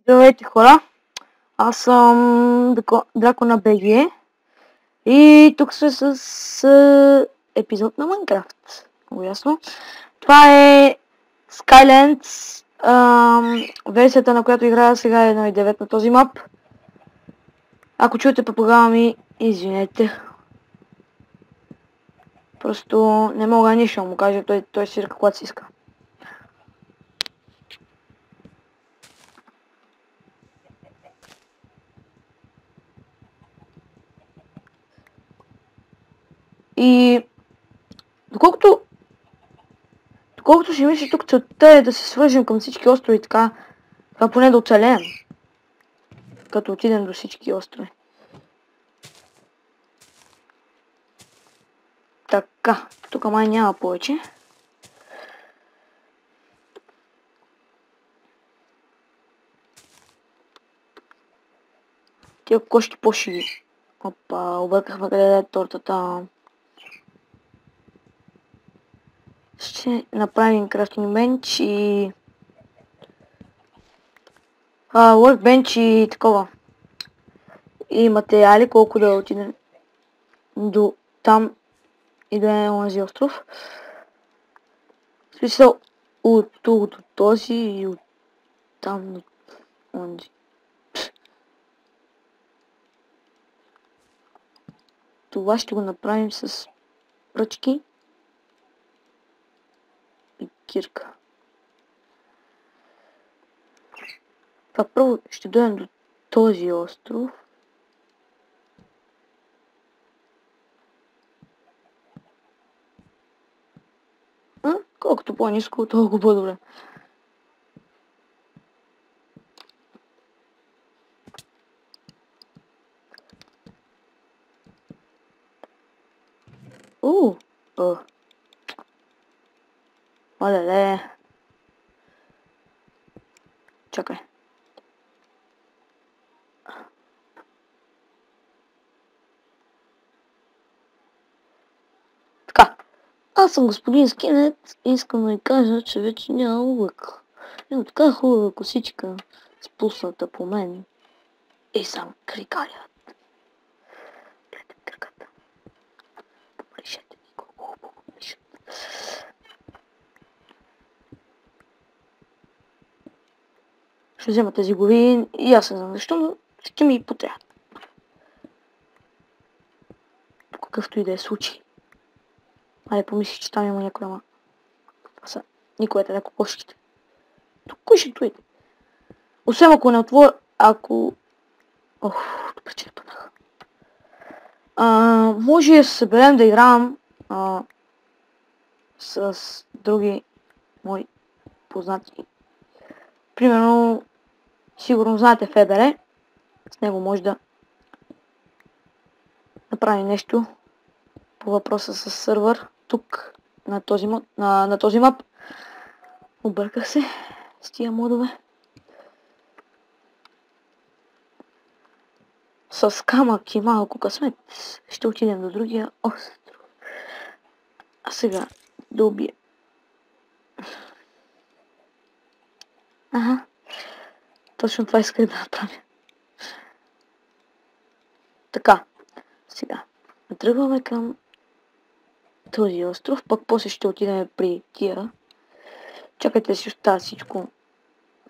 Здравейте хора, аз съм Драко на БГ и тук сме с епизод на Майнкрафт. Много ясно. Това е Skylands, версията на която играя сега е 1.9 на този мап. Ако чуете по програма ми, извинете. Просто не мога нищо да му кажа, той си ръка, когато си иска. И доколкото си мисля, тук целта е да се свържем към всички острови, така поне да оцелеем, като отидем до всички острови. Така, тук май няма повече. Тия кошки по-шиги. Опа, объркахме къде е тортата. Ще направим крафтинг бенч и workbench и такова. И материали, колко да отидем до там и да е онзи остров. В смисъл от тук до този и от там до онзи. Това ще го направим с пръчки и кирка. Това първо ще дойдем до този остров. Колкото по-ниско, толкова по-добре. Оле-ле. Чакай. Така. Аз съм господин Скинет и искам да ви кажа, че вече няма лък. Има така хубава косичка, спусната по мен. И съм крикарят. Гледайте краката. Помришете ми колко хубаво мишат. Ще взема тези глави и аз не знам защо, но ще ми потрябват. По какъвто и да е случай. Айде помислих, че там има някой, ама това са никоята на кокошките. Тук кой ще дойде? Освен ако не отворя, добре, че не пънах. Може да се съберем да играем с други мои познати. Примерно, сигурно знаете Федере. С него може да направим нещо по въпроса с сървър. Тук, на този мап. Обърках се с тия модове. С камък и малко късмет ще отидем до другия остров. А сега да убия. Точно това исках да направя. Така, сега тръгваме към този остров, пък после ще отидем при тия. Чакайте да си оставя всичко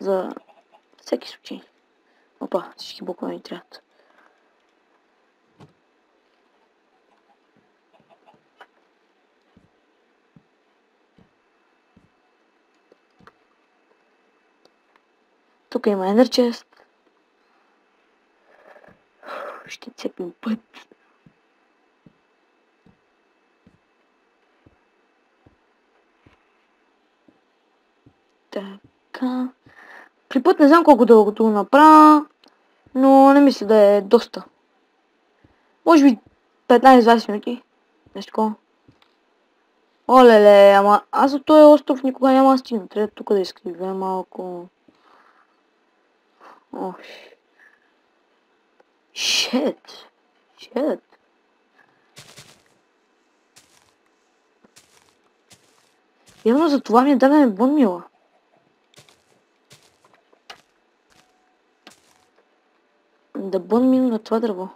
за всеки случай. Опа, всички блокове ни трябват. Тук има Ender Chest. Ще цепим път. Така. При път не знам колко дългото го направя, но не мисля да е доста. Може би 15-20 минути. Нещо такова. Оле-ле, ама аз от този остров никога няма да стигна. Трябва тук да изкривя малко. Shit. Явно за това ми е даден бон мила. Да бън мина на това дърво.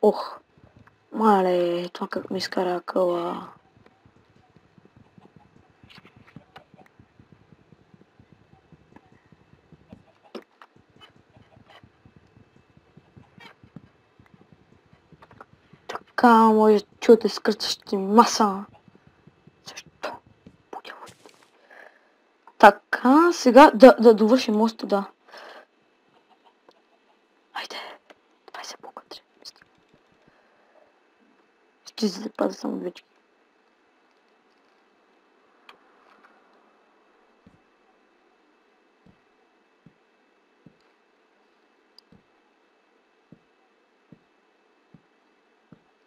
Ох. Мале, това как ми изкара акъла. Така, може да чуете скърцащи маса. Защо? Подяволите. Така, сега да довършим моста, да. Хайде. 20 блока трябва. Ще се запазя само двечки.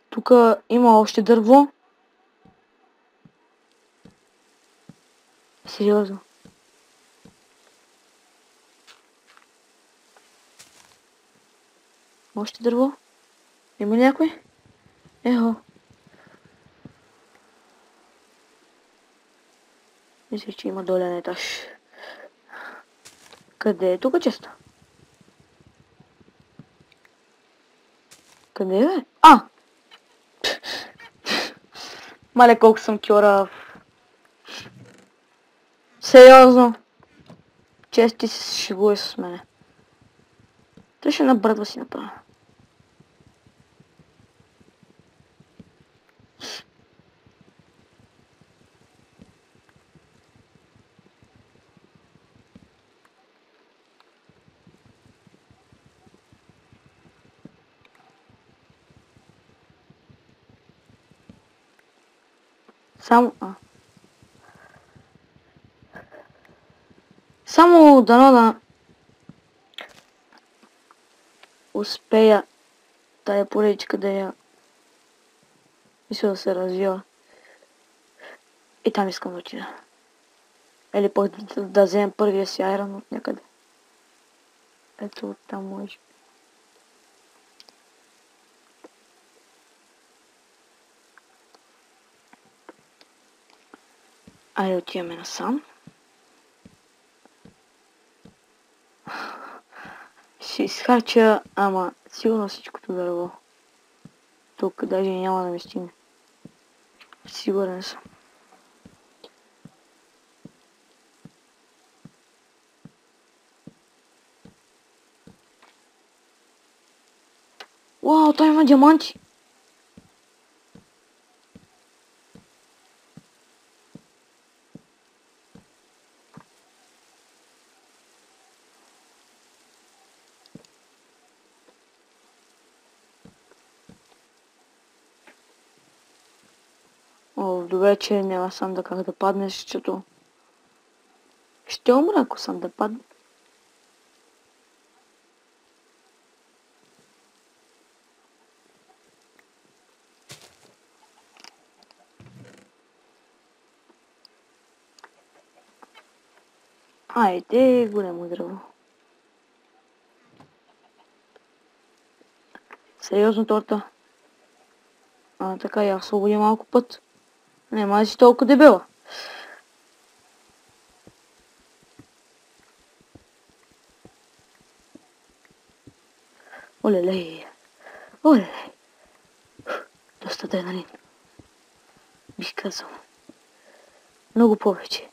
Тук има още дърво. Сериозно. Още дърво? Има ли някой? Ехо. Мисля, че има долен етаж. Къде е тук често? Къде е? А! Мале колко съм кьорав. Сериозно. Чести се шегуе с мене. Той ще набърдва си направя. Само дано да успея тая поредичка да я мисля да се развива. И там искам да отида. Или пък да вземем първия си айрон от някъде. Ето оттам може. Айде отиваме насам. Ще изхарча, ама сигурно всичкото дърво. Тук даже няма да ми стигне. Сигурен съм. Уау, той има диаманти! О, добре, че няма сам да как да паднеш, защото ще умра, ако сам да падне. Айде, голямо дърво. Сериозно торта. Така я освободи малко път. Нема да си толкова дебела. Олелей. Олелей. Доста адреналин. Бих казал. Много повече.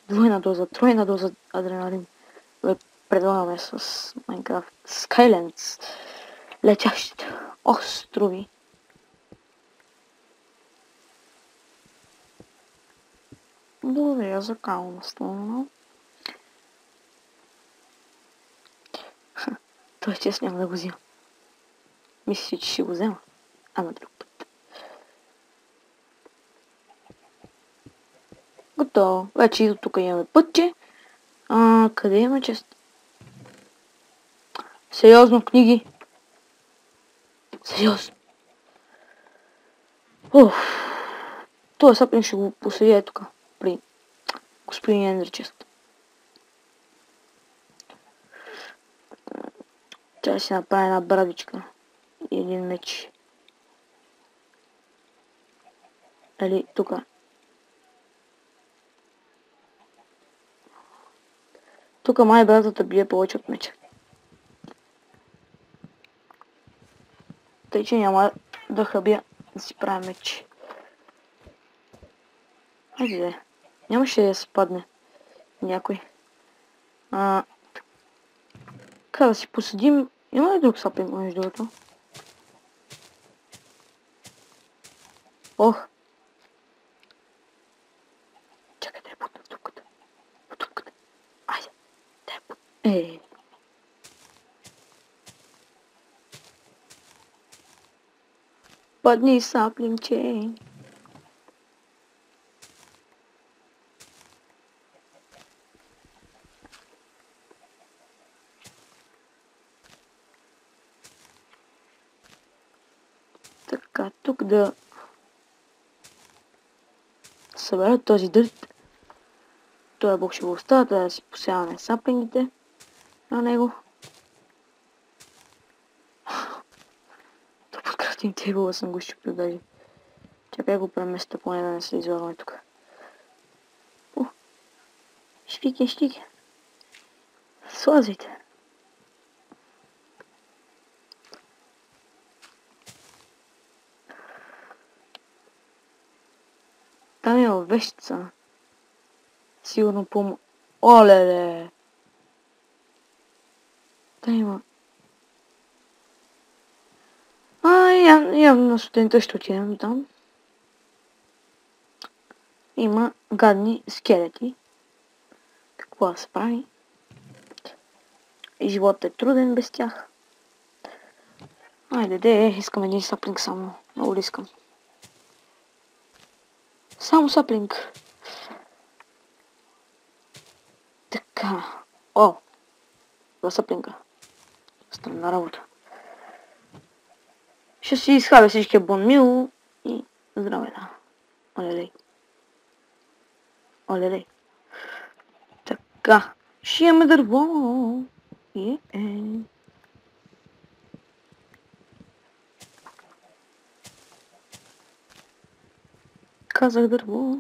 Двойна доза, тройна доза адреналин. Предлагаме с Minecraft Skylands. Летящите острови. Добре, за кална слона. Той чест няма да го взема. Мисля, че ще го взема. Ама друг път. Готово. Вече и до тук имаме пътче. Къде има чест? Сериозно, книги. Сериозно. Това сапен ще го посъдя тук. При господин Ендричест. Трябва да си направя една брадичка. И един меч. Ели, тук. Тук май брадата бие повече от меча. Тъй, че няма да хъбя да си правя меч. Хайде де. Нямаше да спадне някой. Така да си посадим. Има ли друг саплинг между другото? Ох. Чакай да я путна в тупката. В тупката. Айде. Да я путна. Падни, саплинче. Така, тук да събера този дърт. Той блок ще го оставя, да си посяваме саплингите на него. То под крафтинг тейбъла съм го щупил даже. Чакай го преместа, поне да не се излагаме тук. Щики. Слазайте. Там има вещица. Сигурно Оле-ле! Там има... Явно на сутринта ще отидем там. Има гадни скелети. Какво да се прави? И животът е труден без тях. Айде, искам един саплинг само. Много ли искам? Само саплинг. Така. За саплинга. Странна работа. Ще си изхабя всичкия бонмил и здраве, да. Оле-лей. Така. Ще имаме дърво. Казах дърво.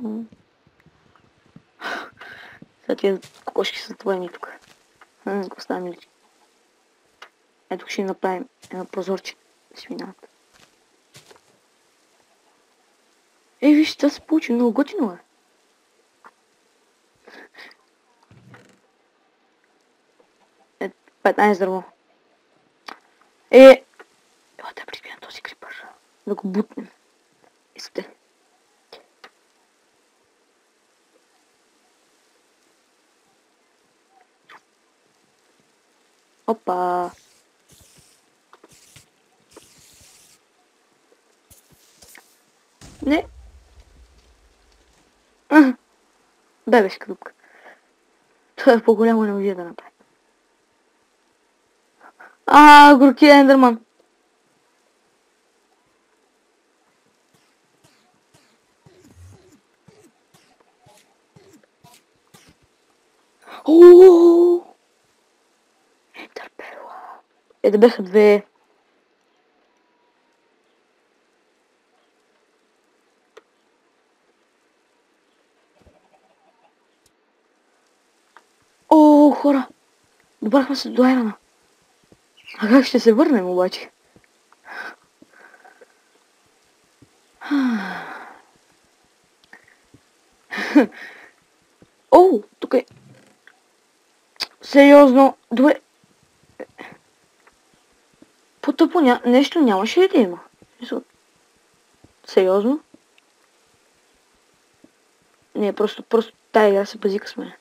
Сега тия кокошки са твоени тук. Какво става, миличи? Ето ще направим едно прозорче. Свинат. Виж, това се получи много готино, 15 дърво. Да прибием този крипър. Да го бутнем. Искате. Опа. Не. Бебешка дупка. Това е по-голямо, не може да направи. Горкия ендерман. Ендерперла. Да бяха две. Хора. Добрахме се до Айрана. А как ще се върнем обаче? Тук е. Сериозно. Добре. По-тъпо нещо нямаше ли да има? Сериозно? Не, просто тая игра се базика с мен.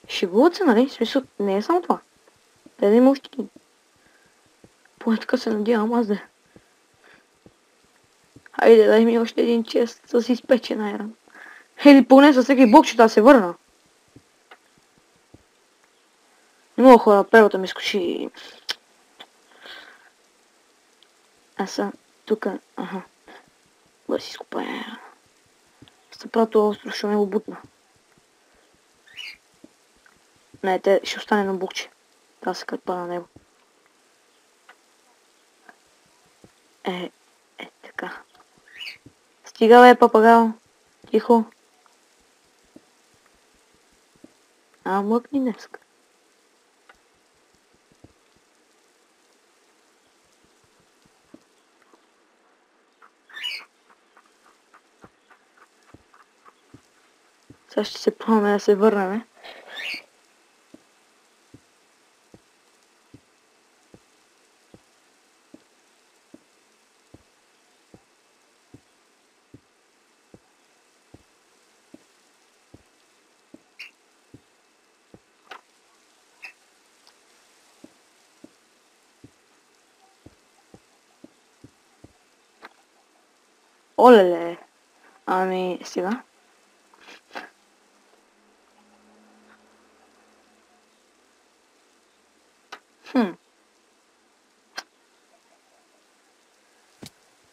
Шегуват се, нали? Смисъл, не е само това. Те да има още. Поне така се надявам аз да. Хайде, дай ми още един чест с изпечен айран. Или поне със всеки блок, че да се върна. Не мога хора, първата ми скочи. Аз съм тука. Да си изкопая. Стъпрато остров ще ме го бутна. Не, те ще остане на букче. Трябва да се къпа на него. Така. Стига бе, папагал. Тихо. Млъкни днеска. Сега ще се пробваме да се върнем. Олеле! Ами, сега.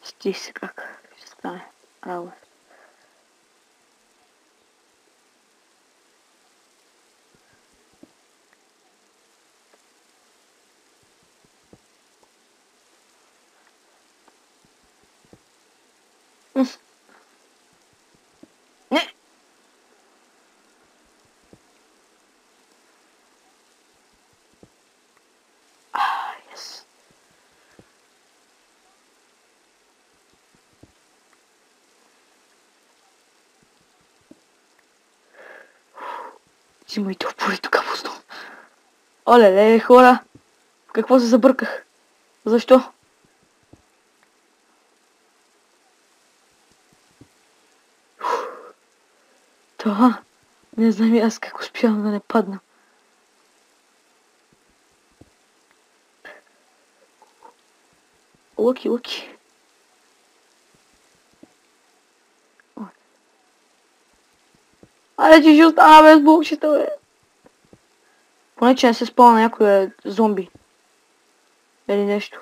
Стих се как ще стане работа. Не! Yes. Взимай топори тук пусто. Оле, хора! В какво се забърках? Защо? Това. Не знам и аз как успявам да не падна. Лъки. Аре, че ще остана без блокчета, бе. Поне, че не се спала някой зомби. Или нещо.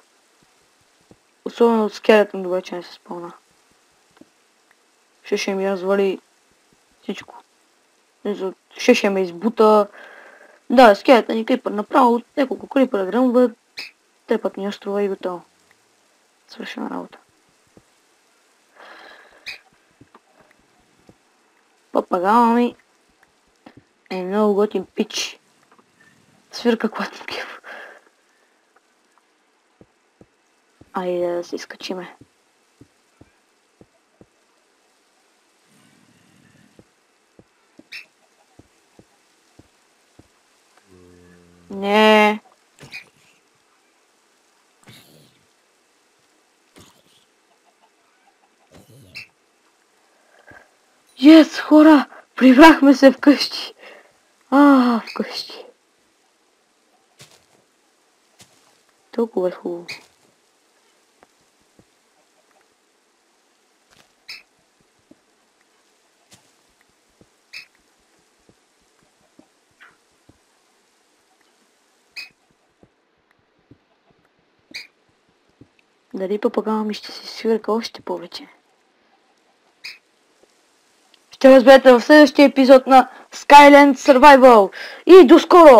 Особено от скелетон, добре, че не се спълна. Ще ми развали всичко. Ще ме избута. Да, скелета ни крипър направо. Няколко крипъра гръмват. Трепат ми острова и готово. Свършена работа. Папагала ми е много готин пич. Свирка клатникив. Айде да се изкачиме. Не. Yes, хора! Прибрахме се вкъщи. Вкъщи. Толкова е хубаво. Дали папагала ми ще се свирка още повече? Ще разберете в следващия епизод на Skyland Survival. И до скоро!